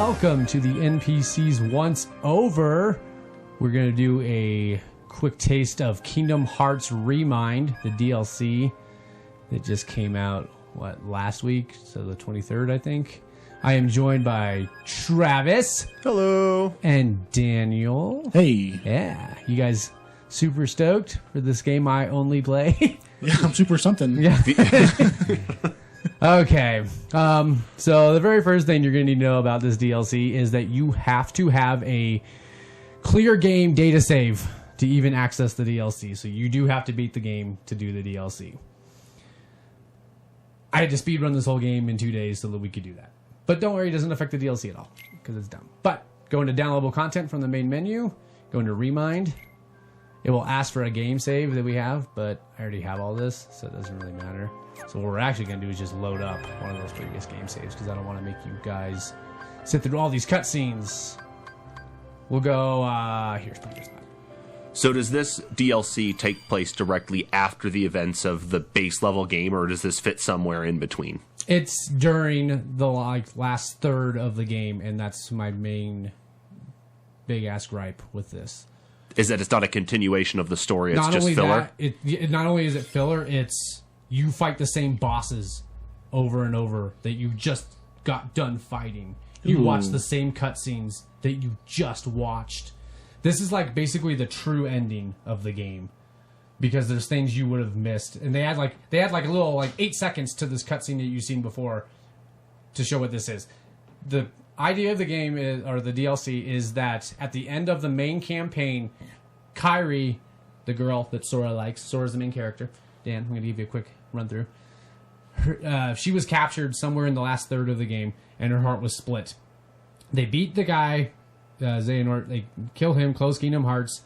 welcome to the NPCs Once Over. We're going to do a quick taste of Kingdom Hearts Remind, the DLC that just came out, last week? So the 23rd, I think. I am joined by Travis. Hello. And Daniel. Hey. Yeah. You guys super stoked for this game I only play? Yeah, I'm super something. Yeah. Okay. So the very first thing you're going to need to know about this DLC is that you have to have a clear game data save to even access the DLC. So you do have to beat the game to do the DLC. I had to speedrun this whole game in 2 days so that we could do that. But don't worry, it doesn't affect the DLC at all because it's dumb. But go into downloadable content from the main menu, go into Remind. It will ask for a game save that we have, but I already have all this, so it doesn't really matter. So what we're actually going to do is just load up one of those previous game saves because I don't want to make you guys sit through all these cutscenes. We'll go, here's previous spot. So does this DLC take place directly after the events of the base level game, or does this fit somewhere in between? It's during the last third of the game, and that's my main big-ass gripe with this. Is that it's not a continuation of the story, it's Not just only filler? that, not only is it filler, it's you fight the same bosses over and over that you just got done fighting. You watch the same cutscenes that you just watched. This is like basically the true ending of the game because there's things you would have missed, and they had like a little 8 seconds to this cutscene that you've seen before to show what this is. The idea of the game is, or the DLC, is that at the end of the main campaign, Kairi, the girl that Sora likes, Sora's the main character. Dan, I'm going to give you a quick run through. She was captured somewhere in the last third of the game, and her heart was split. They beat the guy, Xehanort. They kill him, close Kingdom Hearts,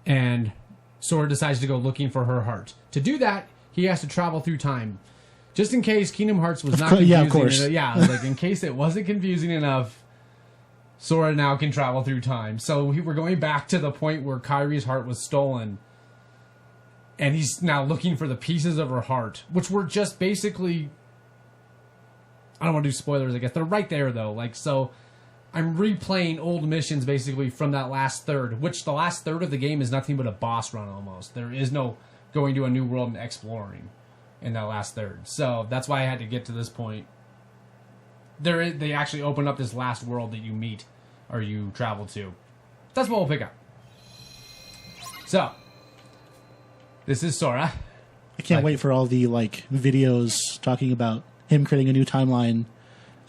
and Sora decides to go looking for her heart. To do that, he has to travel through time. Just in case Kingdom Hearts was not confusing. Yeah, of course. In case it wasn't confusing enough, Sora now can travel through time. So we're going back to the point where Kairi's heart was stolen, and he's now looking for the pieces of her heart, which were just basically... I don't want to do spoilers, I guess. They're right there, though. So I'm replaying old missions, basically, from that last third, which the last third of the game is nothing but a boss run, almost. There is no going to a new world and exploring in that last third. So that's why I had to get to this point. They actually open up this last world that you meet, or you travel to. That's what we'll pick up. So, this is Sora. I can't wait for all the videos talking about him creating a new timeline,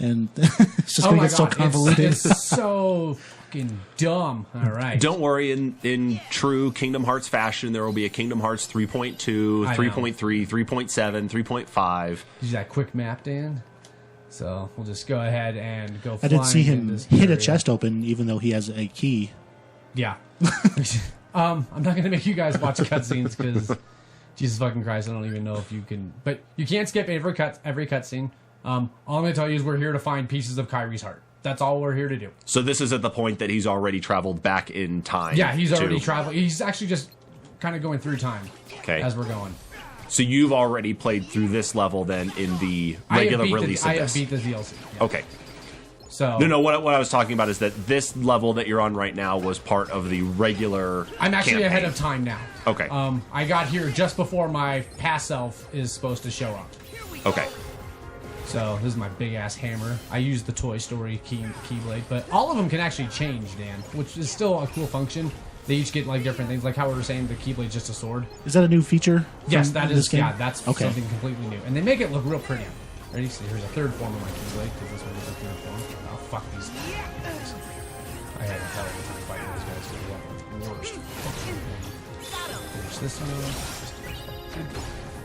and it's just going to get so convoluted. It's so fucking dumb. All right. Don't worry, in true Kingdom Hearts fashion, there will be a Kingdom Hearts 3.2, 3.3, 3.7, 3.5. Use that quick map, Dan. So we'll just go ahead and go. I did see him hit area. a chest open, even though he has a key. Yeah. I'm not going to make you guys watch cutscenes because Jesus fucking Christ, I don't even know if you can. But you can't skip every cutscene. All I'm going to tell you is we're here to find pieces of Kairi's heart. That's all we're here to do. So this is at the point that he's already traveled back in time. Yeah, he's already traveled. He's actually just kind of going through time as we're going. So you've already played through this level then in the regular release of this? I have beat the DLC. Yeah. Okay. So No, what I was talking about is that this level that you're on right now was part of the regular I'm actually campaign. ahead of time now. Okay. I got here just before my past self is supposed to show up. Okay. So this is my big-ass hammer. I use the Toy Story keyblade, but all of them can actually change, Dan, which is still a cool function. They each get different things, like how we were saying the keyblade's just a sword. Is that a new feature? Yes, that is. Game? Yeah, that's something completely new, and they make it look real pretty. Ready? So here's a third form of my keyblade because this one is a third form. Oh fuck these guys! I had to tell every time fighting these guys because they're the worst. Finish this one.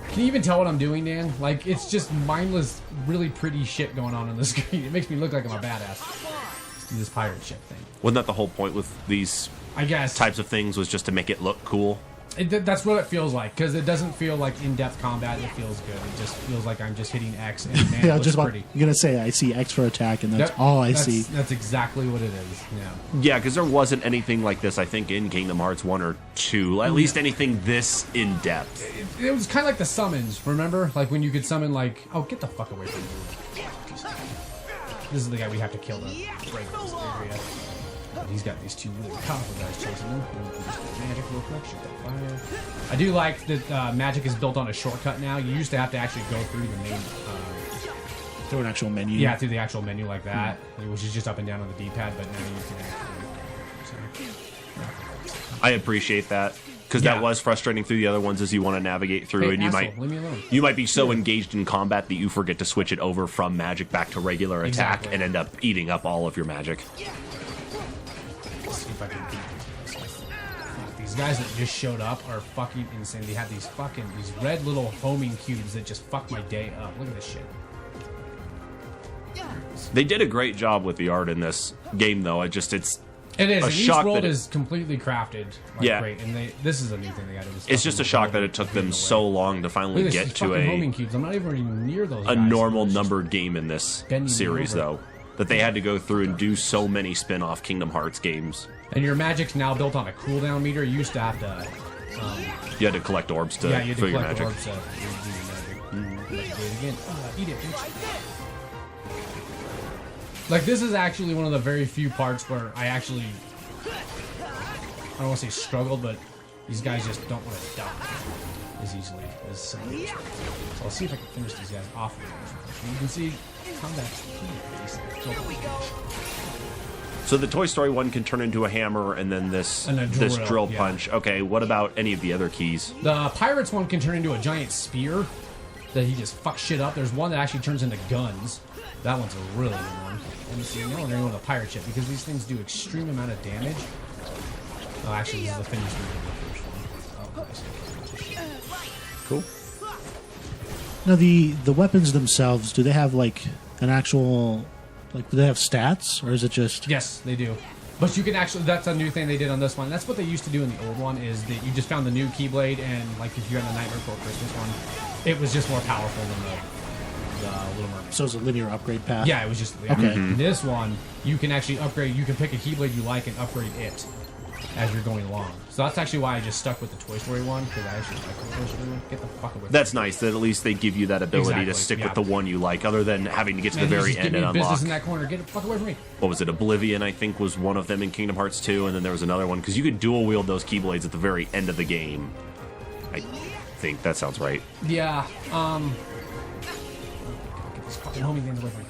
Can you even tell what I'm doing, Dan? It's just mindless, really pretty shit going on the screen. It makes me look like I'm a badass. Let's do this pirate ship thing. Wasn't that the whole point with these types of things, was just to make it look cool? That's what it feels like, because it doesn't feel like in-depth combat. It feels good. It just feels like I'm just hitting X, and man, it looks pretty. You're going to say, I see X for attack, and that's all I see. That's exactly what it is, yeah. Yeah, because there wasn't anything like this, I think, in Kingdom Hearts 1 or 2. At least anything this in-depth. It was kind of like the summons, remember? Like when you could summon, oh, get the fuck away from me. This is the guy we have to kill to break this area. But he's got these two really powerful guys chasing him. Magic real quick, shoot that fire. I do like that magic is built on a shortcut now. You used to have to actually go through the main... through an actual menu. Yeah, through the actual menu like that, which is just up and down on the D-pad, but now you can actually... I appreciate that. Because that was frustrating through the other ones as you want to navigate through, and you might be so engaged in combat that you forget to switch it over from magic back to regular attack and end up eating up all of your magic. Let's see if I can beat these guys. These guys that just showed up are fucking insane. They have these red little homing cubes that just fuck my day up. Look at this shit. They did a great job with the art in this game, though. It is. And each world is completely crafted. Great. And this is a new thing they got. It's just a shock that it took them so long to finally get to homing cubes. I'm not even near those. A normal numbered game in this series, though, that they had to go through and do so many spin-off Kingdom Hearts games. And your magic's now built on a cooldown meter. You used to have to. You had to collect orbs to fill your magic. Orbs to do your magic. Do it again. Eat it, bitch. Like, this is actually one of the very few parts where I actually, I don't want to say struggled, but these guys just don't want to die as easily as some of these. So I'll see if I can finish these guys off of them. You can see combat's pretty basic. So the Toy Story one can turn into a hammer, and then this drill punch. Okay, what about any of the other keys? The Pirates one can turn into a giant spear that he just fucks shit up. There's one that actually turns into guns. That one's a really good one. And see, now we're going with a pirate ship because these things do extreme amount of damage. Oh, actually, this is the finished version of the first one. Oh, Cool. Now, the weapons themselves, do they have, like, an actual... Like, do they have stats, or is it just... Yes, they do. But you can actually... That's a new thing they did on this one. That's what they used to do in the old one, is that you just found the new Keyblade, and, like, if you're on the Nightmare Before Christmas one, it was just more powerful than the Little Mermaid. So it's a linear upgrade path? Yeah, it was just... Okay. This one, you can actually upgrade... You can pick a Keyblade you like and upgrade it as you're going along. So that's actually why I just stuck with the Toy Story one, because I actually like the Toy Story one. Get the fuck away. That's nice that at least they give you that ability to stick with the one you like, other than having to get to the very end and unlock. Business in that corner. Get the fuck away from me. What was it? Oblivion, I think, was one of them in Kingdom Hearts 2, and then there was another one, because you could dual wield those Keyblades at the very end of the game. I think that sounds right. Yeah. Get this fucking homie things away from me.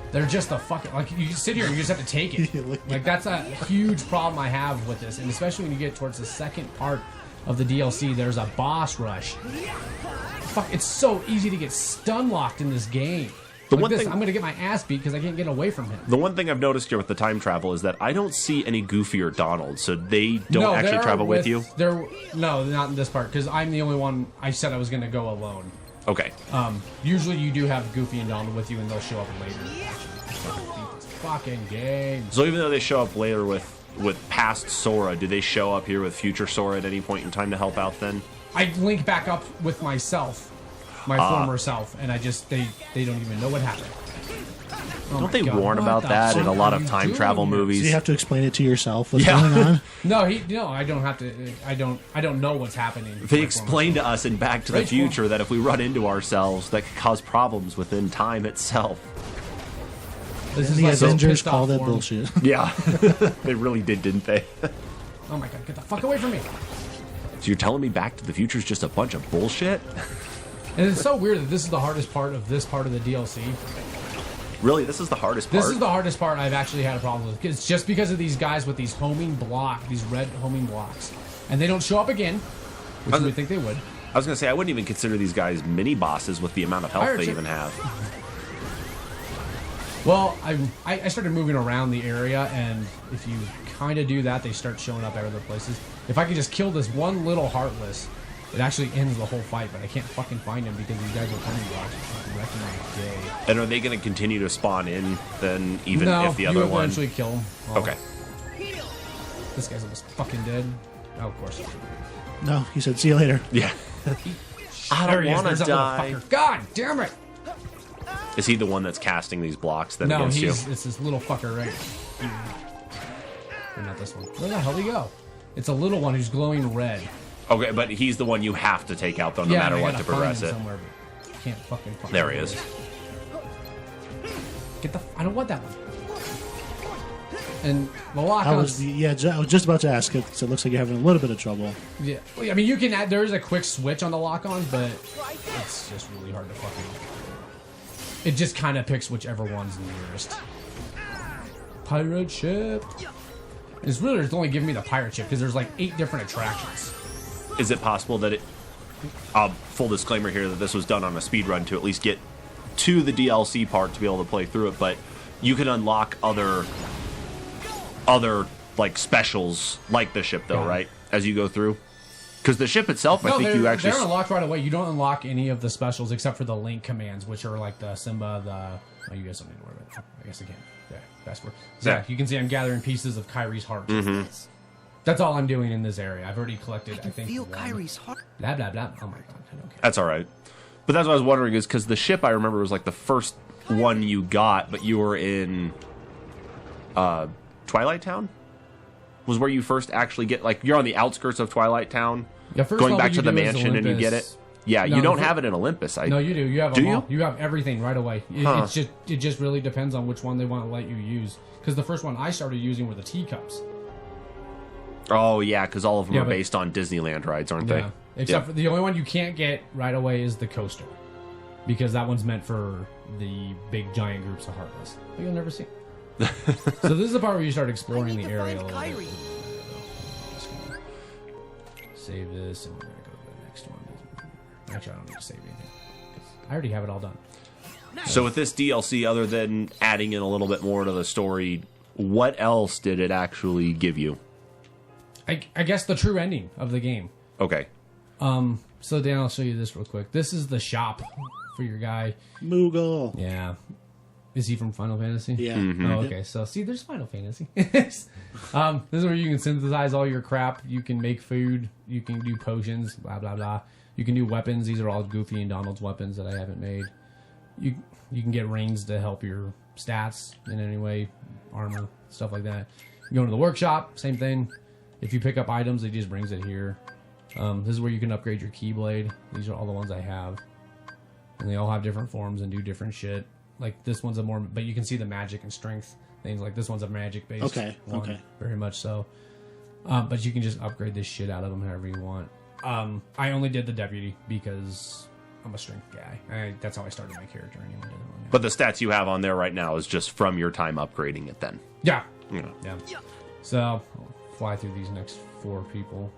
They're just the fucking... Like, you just sit here and you just have to take it. Like, that's a huge problem I have with this. And especially when you get towards the second part of the DLC, there's a boss rush. Fuck, it's so easy to get stun locked in this game. I'm going to get my ass beat because I can't get away from him. The one thing I've noticed here with the time travel is that I don't see any Goofy or Donald, so they don't actually travel with you? No, not in this part, because I'm the only one I said I was going to go alone. Okay. Usually you do have Goofy and Donald with you, and they'll show up later. Beat this fucking game. So even though they show up later with past Sora, do they show up here with future Sora at any point in time to help out then? I link back up with myself, my former self, and I just, they don't even know what happened. Don't they warn about that in a lot of time travel movies? So you have to explain it to yourself what's going on? No, I don't have to. I don't know what's happening. They explain to us in Back to the Future that if we run into ourselves, that could cause problems within time itself. The Avengers call that bullshit. Yeah, they really did, didn't they? Oh my god, get the fuck away from me! So you're telling me Back to the Future is just a bunch of bullshit? And it's so weird that this is the hardest part of this part of the DLC. Really, this is the hardest part? This is the hardest part I've actually had a problem with. It's just because of these guys with these these red homing blocks. And they don't show up again, which you would think they would. I was going to say, I wouldn't even consider these guys mini-bosses with the amount of health they even have. Well, I started moving around the area, and if you kind of do that, they start showing up at other places. If I could just kill this one little Heartless, it actually ends the whole fight, but I can't fucking find him because these guys are homing blocks. Wrecking my day. And are they going to continue to spawn in then, even if the other one... No, you eventually kill him. Well, okay. This guy's almost fucking dead. Oh, of course. No, he said, see you later. Yeah. I don't want to die. God damn it! Is he the one that's casting these blocks then against you? No, it's this little fucker right here. Or not this one. Where the hell did he go? It's a little one who's glowing red. Okay, but he's the one you have to take out, though, no matter what, to progress it. can't fucking find There it. he is. Get the... I don't want that one. And the lock I on... was just about to ask it, so it looks like you're having a little bit of trouble. Yeah. I mean, you can add... There is a quick switch on the lock on, but it's just really hard to fucking... It just kind of picks whichever one's nearest. Pirate ship. It's really it's only giving me the pirate ship because there's like 8 different attractions. Is it possible that it... full disclaimer here that this was done on a speed run to at least get to the DLC part to be able to play through it, but you can unlock other like specials like the ship though, right? As you go through. Because the ship itself, I think you actually... They're unlocked right away. You don't unlock any of the specials except for the Link commands, which are like the Simba, the... Oh, you guys don't need to worry about it. I guess I can. Yeah, fast forward. So yeah, you can see I'm gathering pieces of Kyrie's heart. Mm-hmm. That's all I'm doing in this area. I've already collected, I think, feel Kyrie's heart. Blah, blah, blah. Oh my god, I don't care. That's all right. But that's what I was wondering is because the ship, I remember, was like the first one you got, but you were in Twilight Town? Was where you first actually get... Like, you're on the outskirts of Twilight Town. Yeah, first going back to the mansion and you get it. Yeah, no, you don't have it in Olympus. No, you do. You have them all. You have everything right away. It just really depends on which one they want to let you use. Because the first one I started using were the teacups. Oh yeah, because all of them are based on Disneyland rides, aren't they? Except for the only one you can't get right away is the coaster, because that one's meant for the big giant groups of Heartless. But you'll never see. So this is the part where you start exploring the area a little bit. Save this, and we're gonna go to the next one. Actually, I don't need to save anything. I already have it all done. So with this DLC, other than adding in a little bit more to the story, what else did it actually give you? I guess the true ending of the game. Okay. So Dan, I'll show you this real quick. This is the shop for your guy. Moogle. Yeah. Is he from Final Fantasy? Yeah. Mm-hmm. Oh, okay. So, see, there's Final Fantasy. This is where you can synthesize all your crap. You can make food. You can do potions, blah, blah, blah. You can do weapons. These are all Goofy and Donald's weapons that I haven't made. You can get rings to help your stats in any way, armor, stuff like that. You go to the workshop, same thing. If you pick up items, it just brings it here. This is where you can upgrade your Keyblade. These are all the ones I have. And they all have different forms and do different shit. Like, this one's a more... But you can see the magic and strength things. Like, this one's a magic-based one. Okay. Very much so. But you can just upgrade this shit out of them however you want. I only did the deputy because I'm a strength guy. That's how I started my character anyway. But the stats you have on there right now is just from your time upgrading it then? Yeah. So, I'll fly through these next 4 people.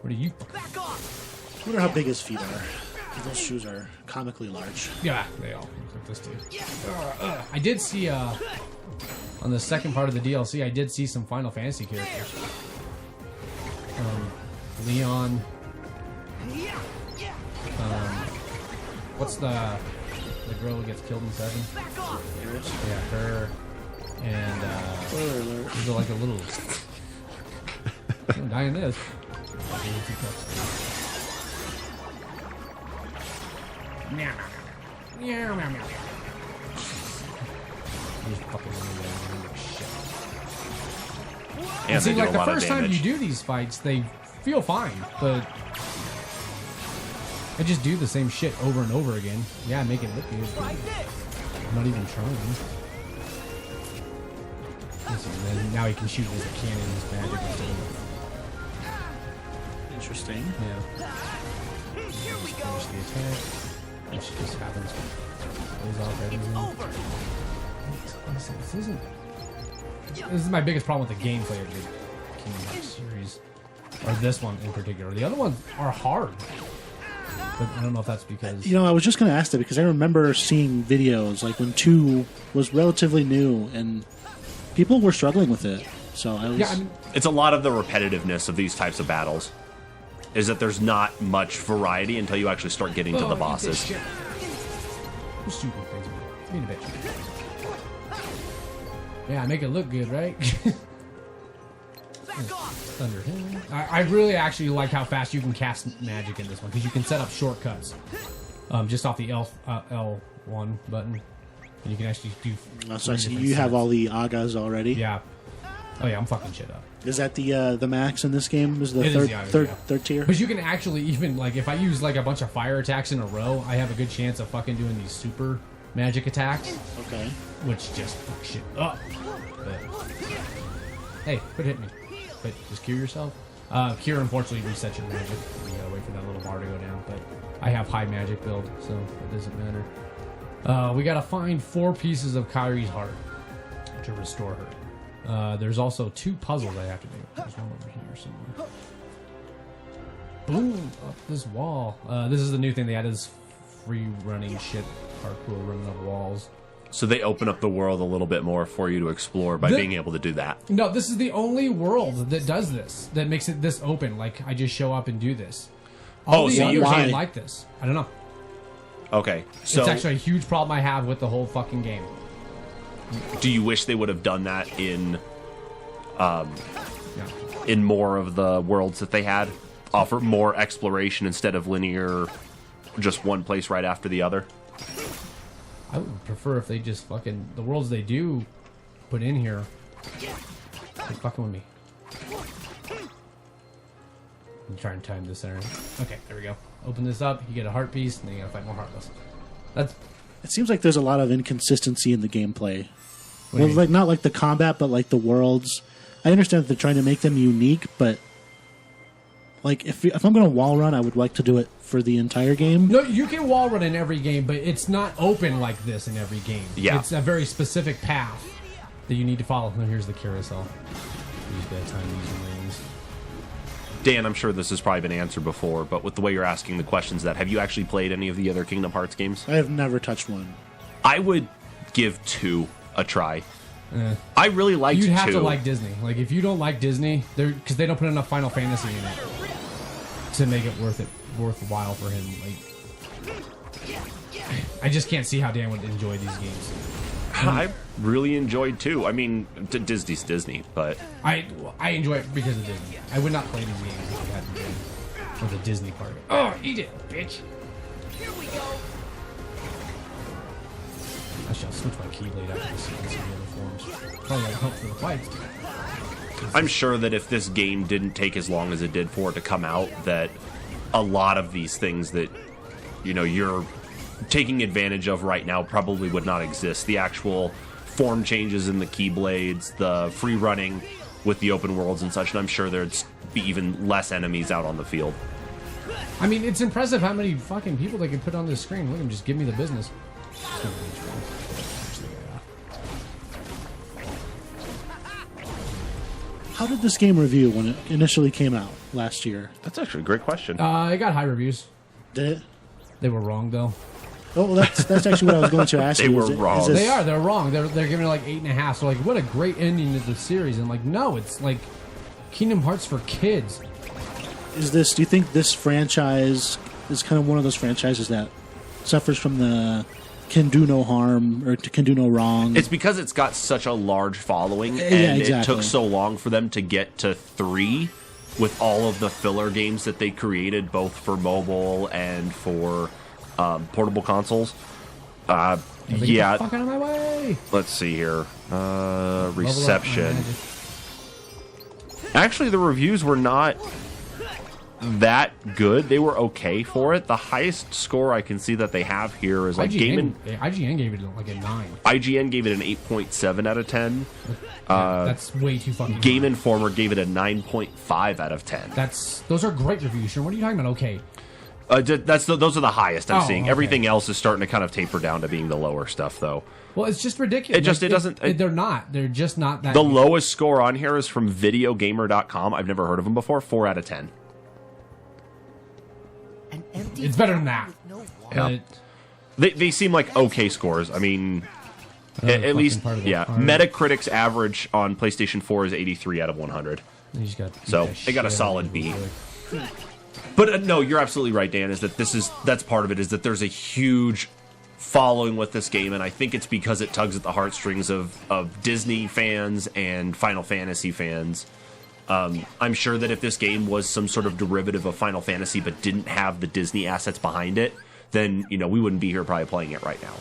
What are you... I wonder how big his feet are. Those shoes are comically large. Yeah, they all look like this too. I did see, on the second part of the DLC, I did see some Final Fantasy characters. Leon. What's the girl who gets killed in 7? Yeah, her. And, these are like a little... I'm dying this. Meow, meow, meow, meow. And see, like the first time you do these fights, they feel fine, but I just do the same shit over and over again. Yeah, make it look good. I'm not even trying. And then now he can shoot with a cannon with magic instead of... Interesting. Yeah. Here we go. Finish the attack. Which just happens. Goes off everything. This is my biggest problem with the gameplay of the Kingdom Hearts series. Or this one in particular. The other ones are hard. But I don't know if that's because... You know, I was just going to ask that because I remember seeing videos like when 2 was relatively new and people were struggling with it. So I was... Yeah, I mean, it's a lot of the repetitiveness of these types of battles. Is that there's not much variety until you actually start getting to the bosses. Stupid things. Being a bitch. Yeah, I make it look good, right? Thunder him. I really actually like how fast you can cast magic in this one because you can set up shortcuts just off the L1 button, and you can actually do. So I see you have all the Agas already. Yeah. Oh yeah, I'm fucking shit up. Is that the max in this game? Is the third tier? But you can actually even like if I use like a bunch of fire attacks in a row, I have a good chance of fucking doing these super magic attacks. Okay. Which just fuck shit up. But hey, quit hitting me. But just cure yourself. Cure unfortunately resets your magic. You gotta wait for that little bar to go down. But I have high magic build, so it doesn't matter. We gotta find 4 pieces of Kairi's heart to restore her. There's also 2 puzzles I have to do. There's one over here somewhere. Boom! Up this wall. This is the new thing they added, is free running shit, parkour, running up walls. So they open up the world a little bit more for you to explore by being able to do that. No, this is the only world that does this, that makes it this open. Like, I just show up and do this. All the others ain't like this. I don't know. Okay, so it's actually a huge problem I have with the whole fucking game. Do you wish they would have done that in more of the worlds that they had? Offer more exploration instead of linear, just one place right after the other? I would prefer if they just fucking... The worlds they do put in here... They're fucking with me. I'm trying to time this there. Okay, there we go. Open this up, you get a heart piece, and then you gotta fight more Heartless. That's... It seems like there's a lot of inconsistency in the gameplay. Well, like not like the combat, but like the worlds. I understand that they're trying to make them unique, but like if I'm going to wall run, I would like to do it for the entire game. No, you can wall run in every game, but it's not open like this in every game. Yeah. It's a very specific path that you need to follow. And here's the carousel. Use bedtime using rings. Dan, I'm sure this has probably been answered before, but with the way you're asking the questions, that have you actually played any of the other Kingdom Hearts games? I have never touched one. I would give 2 a try. I really liked 2. You'd have to like Disney. Like, if you don't like Disney, because they don't put enough Final Fantasy in it to make it worthwhile for him. Like, I just can't see how Dan would enjoy these games. I really enjoyed 2. I mean, Disney's Disney, but I enjoy it because of Disney. I would not play these games if it hadn't been for the Disney part of it. Oh, eat it, bitch! Here we go. I shall switch my keyblade after this and see the other forms. Probably like help for the fights. I'm sure that if this game didn't take as long as it did for it to come out, that a lot of these things that, you know, you're taking advantage of right now probably would not exist. The actual form changes in the keyblades, the free running with the open worlds and such, and I'm sure there'd be even less enemies out on the field. I mean, it's impressive how many fucking people they can put on this screen. Look at them, just give me the business. How did this game review when it initially came out last year? That's actually a great question. It got high reviews. Did it? They were wrong, though. Oh, well, that's actually what I was going to ask you. They were wrong. They're wrong. They're giving it like 8.5. So like, what a great ending to the series. And like, no, it's like Kingdom Hearts for kids. Do you think this franchise is kind of one of those franchises that suffers from the can do no harm or can do no wrong? It's because it's got such a large following, and it took so long for them to get to 3 with all of the filler games that they created, both for mobile and for portable consoles. Get the fuck out of my way. Let's see here. Reception. Actually, the reviews were not that good. They were okay for it. The highest score I can see that they have here is like IGN gave it like a 9. IGN gave it an 8.7 out of 10. That's way too fucking Game high. Informer gave it a 9.5 out of 10. Those are great reviews, Sean. What are you talking about? Okay. Those are the highest I'm seeing. Okay. Everything else is starting to kind of taper down to being the lower stuff, though. Well, it's just ridiculous. They're not. They're just not that. The lowest score on here is from videogamer.com. I've never heard of them before. 4 out of 10. It's better than that. Yeah. They seem like okay scores. I mean, at least, yeah. Metacritic's average on PlayStation 4 is 83 out of 100. So they got a solid B. But no, you're absolutely right, Dan. That's part of it. Is that there's a huge following with this game, and I think it's because it tugs at the heartstrings of Disney fans and Final Fantasy fans. I'm sure that if this game was some sort of derivative of Final Fantasy but didn't have the Disney assets behind it, then we wouldn't be here probably playing it right now.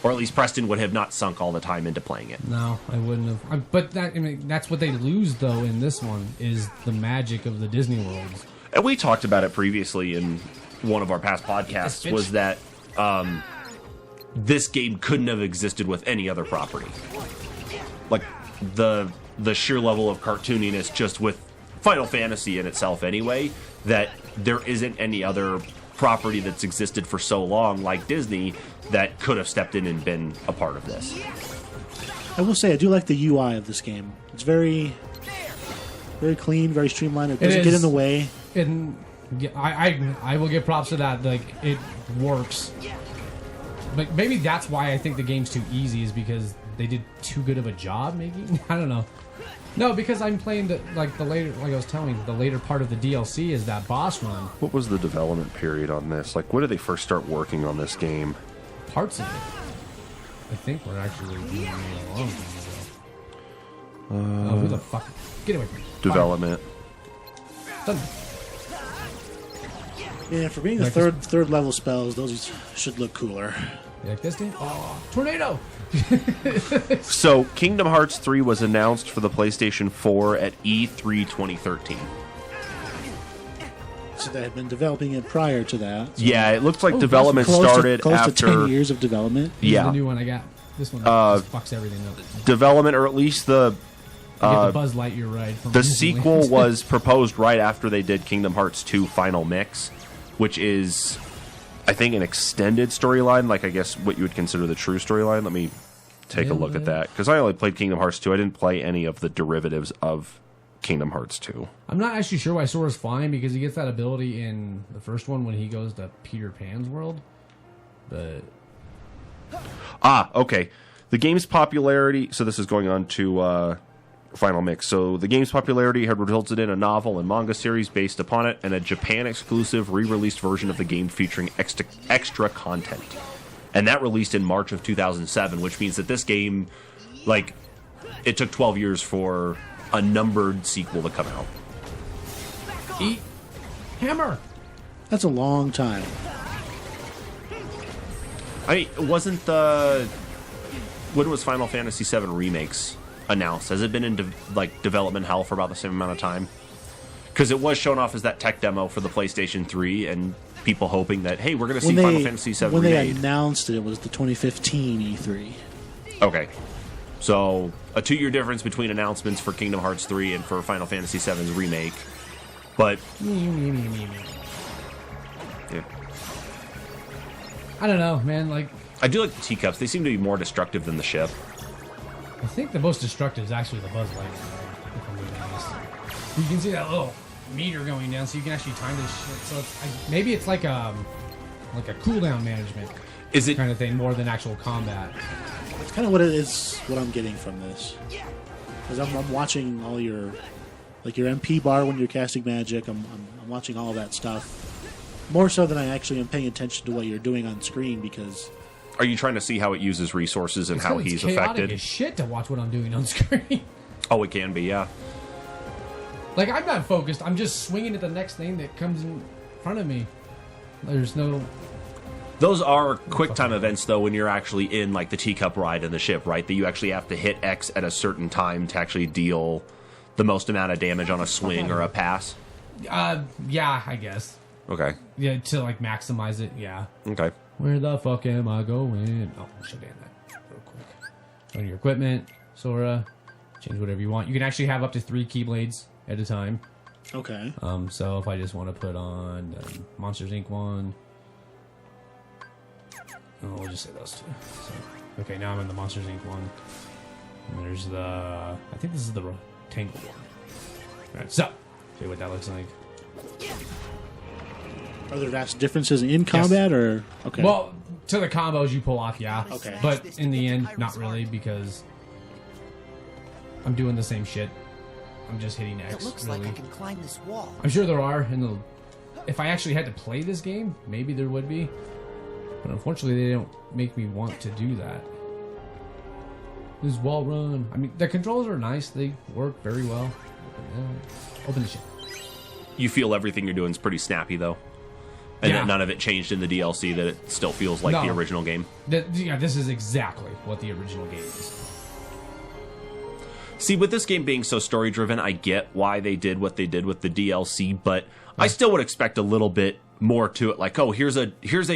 Or at least Preston would have not sunk all the time into playing it. No, I wouldn't have. But that's what they lose, though, in this one, is the magic of the Disney worlds. And we talked about it previously in one of our past podcasts, was that this game couldn't have existed with any other property. Like, the sheer level of cartooniness just with Final Fantasy in itself anyway, that there isn't any other property that's existed for so long like Disney that could have stepped in and been a part of this. I will say I do like the UI of this game. It's very, very clean, very streamlined. It doesn't get in the way. And I will give props to that. Like, it works. But maybe that's why I think the game's too easy, is because they did too good of a job making. I don't know. No, because I'm playing the later, like I was telling you, the later part of the DLC is that boss run. What was the development period on this? Like, when did they first start working on this game? Parts of it. I think we're actually doing it a long time ago. Who the fuck? Get away from me. Development. Done. Yeah, for being the third level spells, those should look cooler. You like this game? Oh, tornado! So, Kingdom Hearts 3 was announced for the PlayStation 4 at E3 2013. So they had been developing it prior to that. So yeah, it looks like development started close after... to 10 years of development. This yeah. is the new one I got. This one just fucks everything up. Development, or at least the... I get the Buzz Lightyear ride. From the sequel was proposed right after they did Kingdom Hearts 2 Final Mix, which is, I think, an extended storyline, like I guess what you would consider the true storyline. Let me take a look at that, because I only played Kingdom Hearts 2. I didn't play any of the derivatives of Kingdom Hearts 2. I'm not actually sure why Sora's flying, because he gets that ability in the first one when he goes to Peter Pan's world. But okay. The game's popularity... So this is going on to... Final Mix. So the game's popularity had resulted in a novel and manga series based upon it, and a Japan-exclusive re-released version of the game featuring extra content. And that released in March of 2007, which means that this game, like, it took 12 years for a numbered sequel to come out. Eat hammer! That's a long time. Wasn't when was Final Fantasy VII Remakes announced? Has it been in development hell for about the same amount of time? Because it was shown off as that tech demo for the PlayStation 3, and people hoping that, hey, we're going to see Final Fantasy VII when remade. They announced it was the 2015 E3. Okay. So, a 2-year difference between announcements for Kingdom Hearts 3 and for Final Fantasy VII's remake. But... yeah. I don't know, man. Like, I do like the teacups. They seem to be more destructive than the ship. I think the most destructive is actually the Buzz Lightyear, if I'm being honest. You can see that little meter going down, so you can actually time this shit. So maybe it's like a cooldown management kind of thing, more than actual combat. It's kind of what it is. What I'm getting from this, because I'm watching all your MP bar when you're casting magic. I'm watching all that stuff more so than I actually am paying attention to what you're doing on screen, because. Are you trying to see how it uses resources and how he's chaotic affected? As shit to watch what I'm doing on screen. Oh, it can be, yeah. Like, I'm not focused. I'm just swinging at the next thing that comes in front of me. There's no... Those are quick time events, though, when you're actually in, like, the teacup ride in the ship, right? That you actually have to hit X at a certain time to actually deal the most amount of damage on a swing or a pass? Yeah, I guess. Okay. Yeah, to, like, maximize it, yeah. Okay. Where the fuck am I going? Oh, I'll show you that real quick. On your equipment, Sora, change whatever you want. You can actually have up to 3 Keyblades at a time. Okay. So if I just want to put on the Monsters Inc. one, we'll just say those 2. So, okay, now I'm in the Monsters Inc. one. And there's the... I think this is the Tangled one. Alright, so, show you what that looks like. Are there vast differences in combat, or okay? Well, to the combos you pull off, yeah. Okay. But in the end, not really, because I'm doing the same shit. I'm just hitting X. It looks really. like I can climb this wall. I'm sure there are in the. If I actually had to play this game, maybe there would be. But unfortunately, they don't make me want to do that. This wall run. I mean, the controls are nice. They work very well. Open the shit. You feel everything you're doing is pretty snappy, though. And that none of it changed in the DLC, that it still feels like the original game? This is exactly what the original game is. See, with this game being so story-driven, I get why they did what they did with the DLC, but I still would expect a little bit more to it. Like, oh, here's a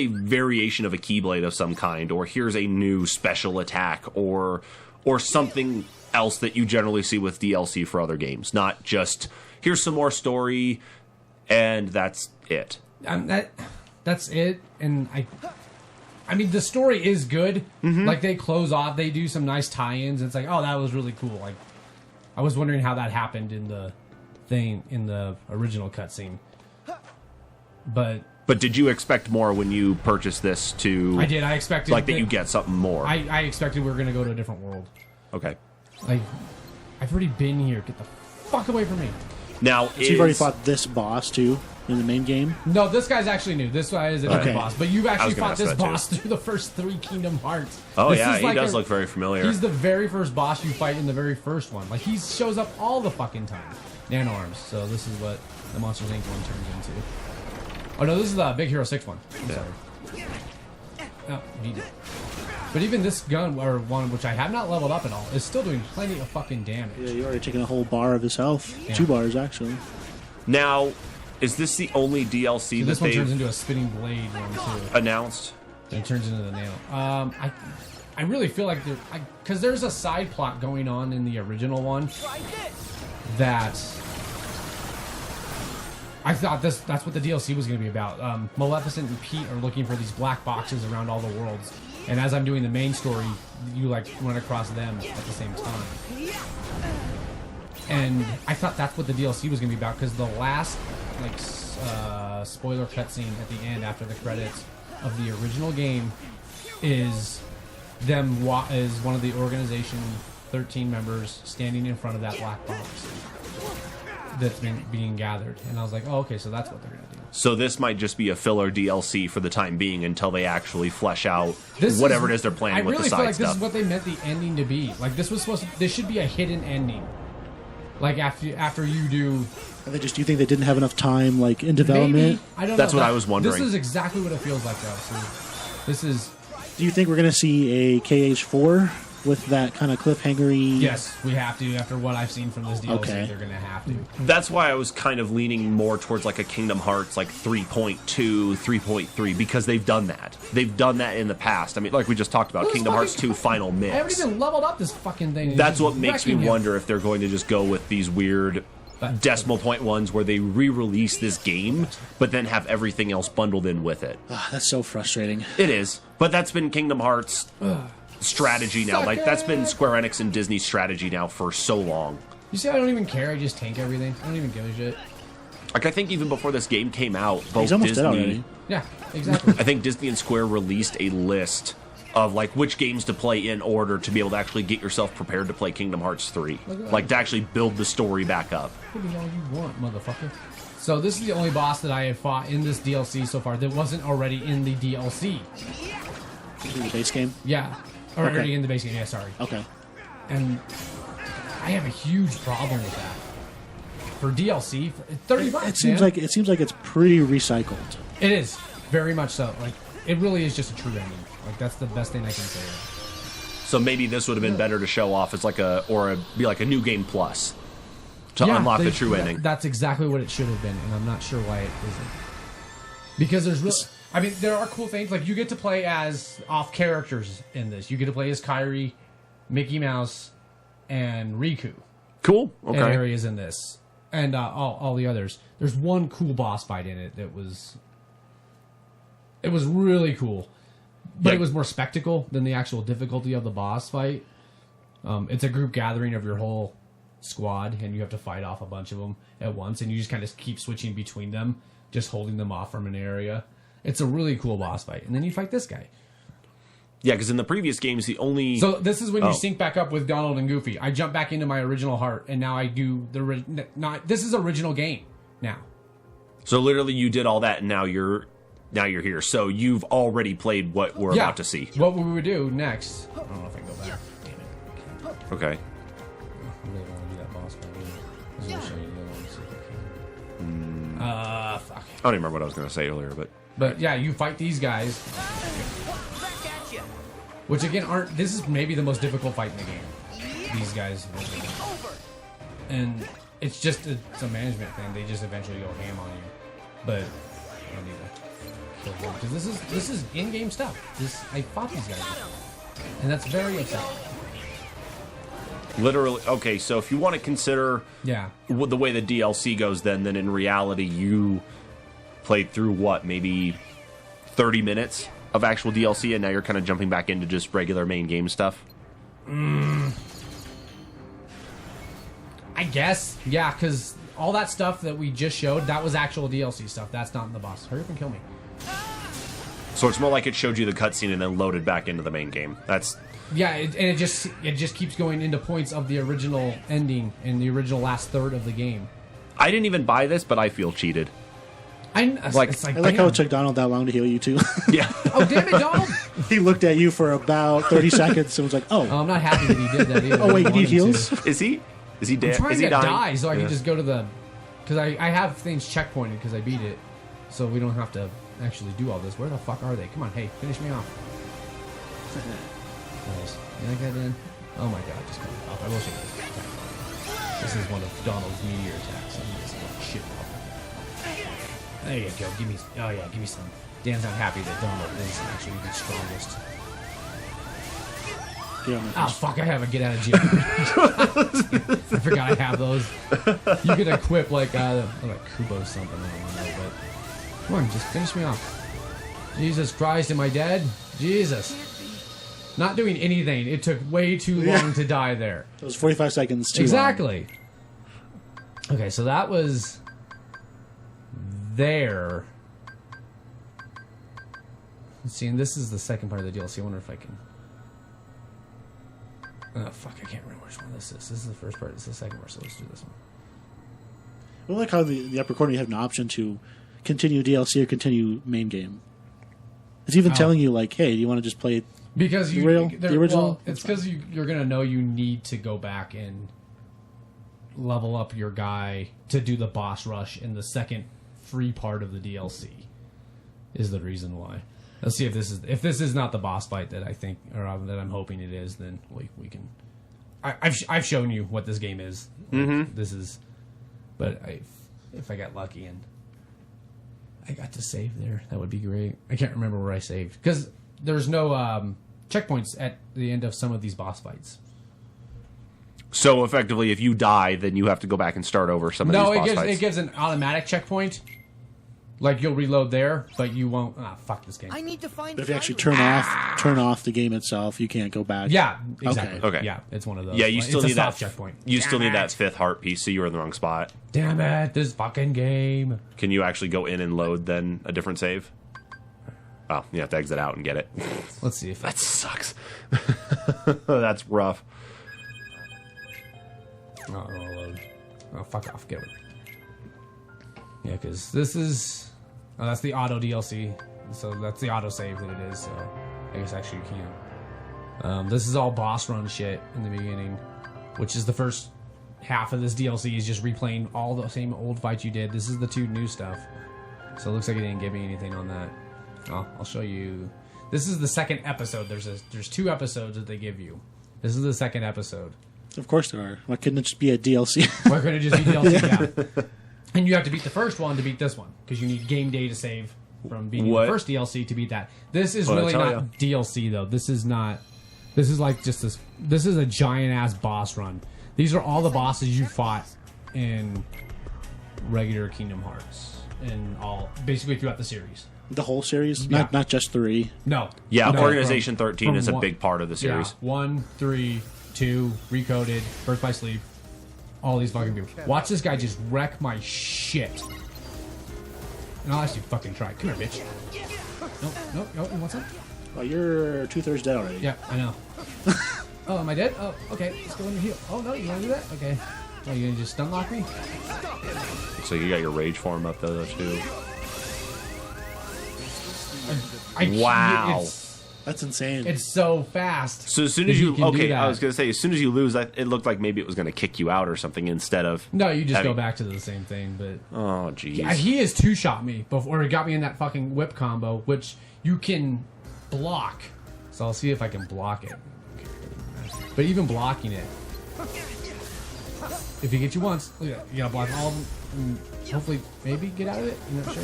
variation of a Keyblade of some kind, or here's a new special attack, or something else that you generally see with DLC for other games. Not just, here's some more story, and that's it. That's it, and I mean, the story is good. Mm-hmm. Like, they close off, they do some nice tie-ins. It's like, oh, that was really cool. Like, I was wondering how that happened in the original cutscene. But did you expect more when you purchased this? I did. I expected that you get something more. I expected we were going to go to a different world. Okay. Like, I've already been here. Get the fuck away from me. Now, so you've already fought this boss too in the main game? No, this guy's actually new. This guy is a different boss. But you've actually fought this boss through the first 3 Kingdom Hearts. Oh, yeah, he does look very familiar. He's the very first boss you fight in the very first one. Like, he shows up all the fucking time. Nano Arms. So this is what the Monsters Inc. one turns into. Oh, no, this is the Big Hero 6 one. I'm sorry. Oh, beat it. But even this gun, or one which I have not leveled up at all, is still doing plenty of fucking damage. Yeah, you're already taking a whole bar of his health. Yeah. 2 bars, actually. Now, is this the only DLC that this one turns into a spinning blade one, too. Announced? And it turns into the nail. I really feel like because there's a side plot going on in the original one that I thought that's what the DLC was going to be about. Maleficent and Pete are looking for these black boxes around all the worlds, and as I'm doing the main story, you like run across them at the same time. And I thought that's what the DLC was going to be about, because the last spoiler cutscene at the end after the credits of the original game is one of the organization 13 members standing in front of that black box that's been being gathered. And I was like, oh, okay, so that's what they're going to do. So this might just be a filler DLC for the time being until they actually flesh out whatever it is they're planning with the side stuff. I really feel like this is what they meant the ending to be. Like, this should be a hidden ending. Like, after you do... Do you think they didn't have enough time, like, in development? Maybe. I don't know. That's what I was wondering. This is exactly what it feels like, though. So this is... Do you think we're going to see a KH4 with that kind of cliffhangery? Yes, we have to. After what I've seen from this DLC, they're going to have to. That's why I was kind of leaning more towards like a Kingdom Hearts like 3.2, 3.3, because they've done that. They've done that in the past. I mean, like we just talked about, Kingdom Hearts 2 Final Mix. I haven't even leveled up this fucking thing. That's what makes me wonder if they're going to just go with these weird decimal point ones where they re-release this game, but then have everything else bundled in with it. That's so frustrating. It is. But that's been Kingdom Hearts... strategy now. Like, that's been Square Enix and Disney's strategy now for so long. You see, I don't even care. I just tank everything. I don't even give a shit. Like, I think even before this game came out, both Disney... Yeah, exactly. I think Disney and Square released a list of, like, which games to play in order to be able to actually get yourself prepared to play Kingdom Hearts 3. Like, to actually build the story back up. What the hell you want, motherfucker? So this is the only boss that I have fought in this DLC so far that wasn't already in the DLC. In the base game? Yeah. Already in the base game, yeah, sorry. Okay. And I have a huge problem with that. For DLC, for $30, it seems like it's pretty recycled. It is. Very much so. Like, it really is just a true ending. Like, that's the best thing I can say. So maybe this would have been better to show off as be like a new game plus to unlock the true ending. That's exactly what it should have been, and I'm not sure why it isn't. Because there's I mean, there are cool things. Like, you get to play as off characters in this. You get to play as Kairi, Mickey Mouse, and Riku. Cool. Okay. And areas in this. And all the others. There's one cool boss fight in it that was... It was really cool. But it was more spectacle than the actual difficulty of the boss fight. It's a group gathering of your whole squad, and you have to fight off a bunch of them at once, and you just kind of keep switching between them, just holding them off from an area. It's a really cool boss fight. And then you fight this guy. Yeah, because in the previous games, the only... So this is when you sync back up with Donald and Goofy. I jump back into my original heart, and now I do the... This is original game now. So literally you did all that, and now you're here. So you've already played what we're about to see. What we would do next... I don't know if I can go back. Damn it. Okay. I really want to do that boss fight. I was going to show you the other one. Fuck. don't even remember what I was going to say earlier, But yeah, you fight these guys, which again aren't. This is maybe the most difficult fight in the game. These guys, and it's just it's a management thing. They just eventually go ham on you, but I don't need to kill them because this is in-game stuff. I fought these guys, and that's very upsetting. literally. Okay, so if you want to consider the way the DLC goes, then in reality you played through what, maybe 30 minutes of actual DLC, and now you're kind of jumping back into just regular main game stuff. I guess, yeah, because all that stuff that we just showed, that was actual DLC stuff. That's not in the boss. Hurry up and kill me. So it's more like it showed you the cutscene and then loaded back into the main game. That's and it just keeps going into points of the original ending and the original last third of the game. I didn't even buy this, but I feel cheated. I like how it took Donald that long to heal you too. Yeah. Oh damn it, Donald! He looked at you for about 30 seconds and was like, "Oh, I'm not happy that he did that either." Oh wait, you need heals? Is he dead? I'm trying Is he to dying? die so I can just go to the, because I have things checkpointed because I beat it, so we don't have to actually do all this. Where the fuck are they? Come on, hey, finish me off. Nice. You like that, Dan? Oh my god, just come up. I will show you this. This is one of Donald's meteor attacks. I'm just going shit off. There you go. Give me some. Dan's not happy that Donald is actually the strongest. Oh fuck! I have a get out of jail. I forgot I have those. You can equip like Kubo something. I don't know, but come on, just finish me off. Jesus Christ, am I dead? Jesus. Not doing anything. It took way too long to die there. It was 45 seconds too exactly. Long. Okay, so that was there. Let's see, and this is the second part of the DLC. I wonder if I can. Oh fuck! I can't remember which one this is. This is the first part. This is the second part. So let's do this one. I like how the upper corner you have an option to continue DLC or continue main game. It's even telling you like, hey, do you want to just play it? Because the original? Well, it's because you're going to know you need to go back and level up your guy to do the boss rush in the second free part of the DLC. Is the reason why. Let's see if this is not the boss fight that I think or that I'm hoping it is. Then we can. I've shown you what this game is. Mm-hmm. This is, but if I got lucky and I got to save there, that would be great. I can't remember where I saved because there's no checkpoints at the end of some of these boss fights. So effectively, if you die, then you have to go back and start over some of these boss fights. No, it gives an automatic checkpoint. Like you'll reload there, but you won't. Fuck this game. I need to find. But if you actually turn off the game itself, you can't go back. Yeah, exactly. Okay. Yeah, it's one of those. Yeah, you still need that checkpoint. You still need that fifth heart piece, so you were in the wrong spot. Damn it! This fucking game. Can you actually go in and load then a different save? Oh, you have to exit out and get it. Let's see if that sucks. That's rough. Oh, fuck off. Get it. Yeah, because this is... Oh, that's the auto DLC. So that's the auto save that it is. So I guess actually you can't. This is all boss run shit in the beginning, which is the first half of this DLC is just replaying all the same old fights you did. This is the 2 new stuff. So it looks like it didn't give me anything on that. I'll show you. This is the second episode. There's 2 episodes that they give you. This is the second episode. Of course there are. Why couldn't it just be a DLC? Why couldn't it just be DLC? Yeah. And you have to beat the first one to beat this one because you need game day to save from beating the first DLC to beat that. This is really not DLC though. This is not. This is like just this. This is a giant ass boss run. These are all the bosses you fought in regular Kingdom Hearts and all basically throughout the series. The whole series, not just 3. No. Yeah, no, Organization 13 is a big part of the series. Yeah, 1, 3, 2, Recoded, Birth by Sleep. All these fucking people. Watch this guy just wreck my shit. And I'll actually fucking try. Come here, bitch. Nope. What's up? Oh, you're 2/3 dead already. Yeah, I know. Oh, am I dead? Oh, okay. Let's go in and heal. Oh, no, you want to do that? Okay. Oh, you gonna just stun lock me? So you got your rage form up though, too. Wow. That's insane. It's so fast. So as soon as I was gonna say, as soon as you lose, it looked like maybe it was gonna kick you out or something instead of. No, you just go back to the same thing. But oh jeez, he has two-shot me before he got me in that fucking whip combo, which you can block. So I'll see if I can block it. But even blocking it, if he gets you once, you gotta block all of them. And hopefully, maybe get out of it. You're not sure.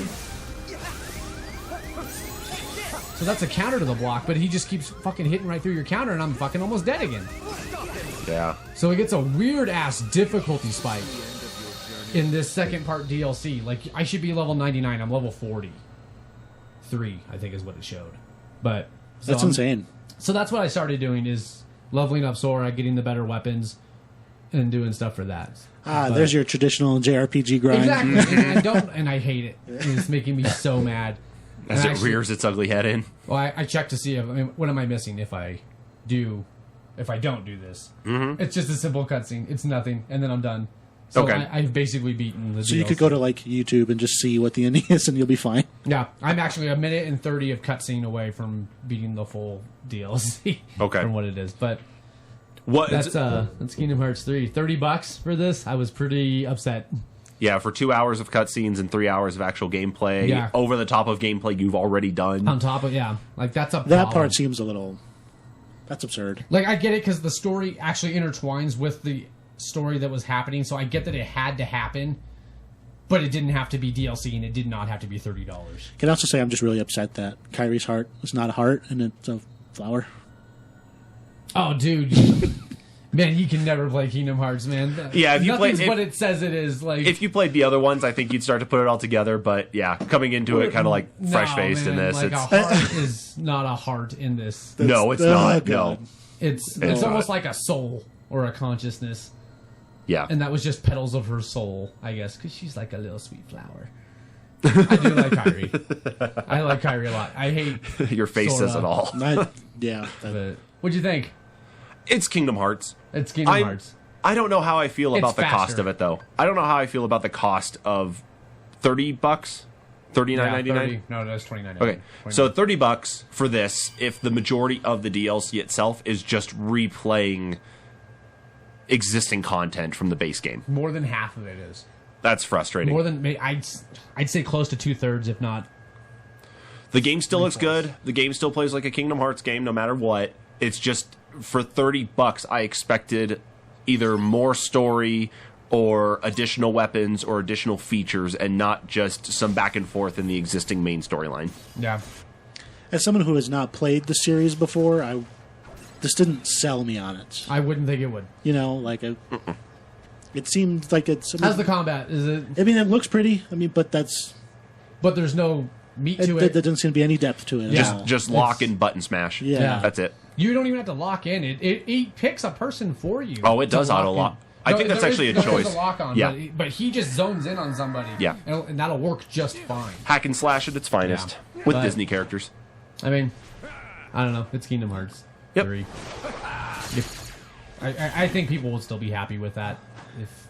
So that's a counter to the block, but he just keeps fucking hitting right through your counter, and I'm fucking almost dead again. Yeah. So it gets a weird-ass difficulty spike in this second part DLC. Like, I should be level 99. I'm level 43, I think is what it showed. But so that's insane. So that's what I started doing, is leveling up Sora, getting the better weapons, and doing stuff for that. There's your traditional JRPG grind. Exactly. And I hate it. It's making me so mad. As it rears its ugly head in. Well, I check to see what am I missing if I don't do this. Mm-hmm. It's just a simple cutscene. It's nothing, and then I'm done. So okay. I've basically beaten the DLC. So you could go to like YouTube and just see what the ending is, and you'll be fine. Yeah, I'm actually 1:30 of cutscene away from beating the full DLC. Okay, from what it is, but that's Kingdom Hearts 3. $30 for this. I was pretty upset. Yeah, for 2 hours of cutscenes and 3 hours of actual gameplay, over the top of gameplay you've already done. On top of, like that's a problem. That part seems a little, that's absurd. Like, I get it because the story actually intertwines with the story that was happening, so I get that it had to happen, but it didn't have to be DLC, and it did not have to be $30. Can I also say I'm just really upset that Kyrie's heart is not a heart, and it's a flower. Oh, dude. Man, you can never play Kingdom Hearts, man. Yeah, if you nothing's what it says it is. Like, if you played the other ones, I think you'd start to put it all together. But yeah, coming into it kind of like fresh-faced in this. Like, a heart is not a heart in this. No, it's not. No, it's almost like a soul or a consciousness. Yeah, and that was just petals of her soul, I guess, because she's like a little sweet flower. I do like Kyrie. I like Kyrie a lot. I hate your face Sora. says it all. But what'd you think? It's Kingdom Hearts. It's Kingdom Hearts. I don't know how I feel about the cost of it, though. I don't know how I feel about the cost of $30, $39.99. No, that's $29.99. Okay, so $30 for this. If the majority of the DLC itself is just replaying existing content from the base game, more than half of it is. That's frustrating. More than I'd say close to 2/3, if not. The game still looks good. The game still plays like a Kingdom Hearts game, no matter what. It's just for $30, I expected either more story or additional weapons or additional features, and not just some back and forth in the existing main storyline. Yeah. As someone who has not played the series before, this didn't sell me on it. I wouldn't think it would. You know, like it seemed like it's. How's the combat? Is it? I mean, it looks pretty. I mean, but there's no meat to it. There doesn't seem to be any depth to it. Just lock and button smash. Yeah, that's it. You don't even have to lock in. It picks a person for you. Oh, it does auto lock. I think that's actually a choice. There's a lock on, but he just zones in on somebody. Yeah, and that'll work just fine. Hack and slash at its finest with Disney characters. I mean, I don't know. It's Kingdom Hearts 3. I think people will still be happy with that if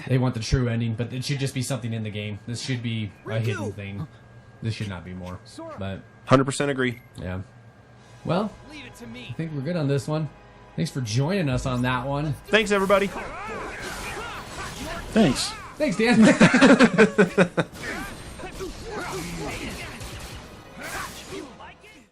they want the true ending, but it should just be something in the game. This should be a hidden thing. This should not be more. But 100% agree. Yeah. Well, I think we're good on this one. Thanks for joining us on that one. Thanks, everybody. Thanks. Thanks, Dan.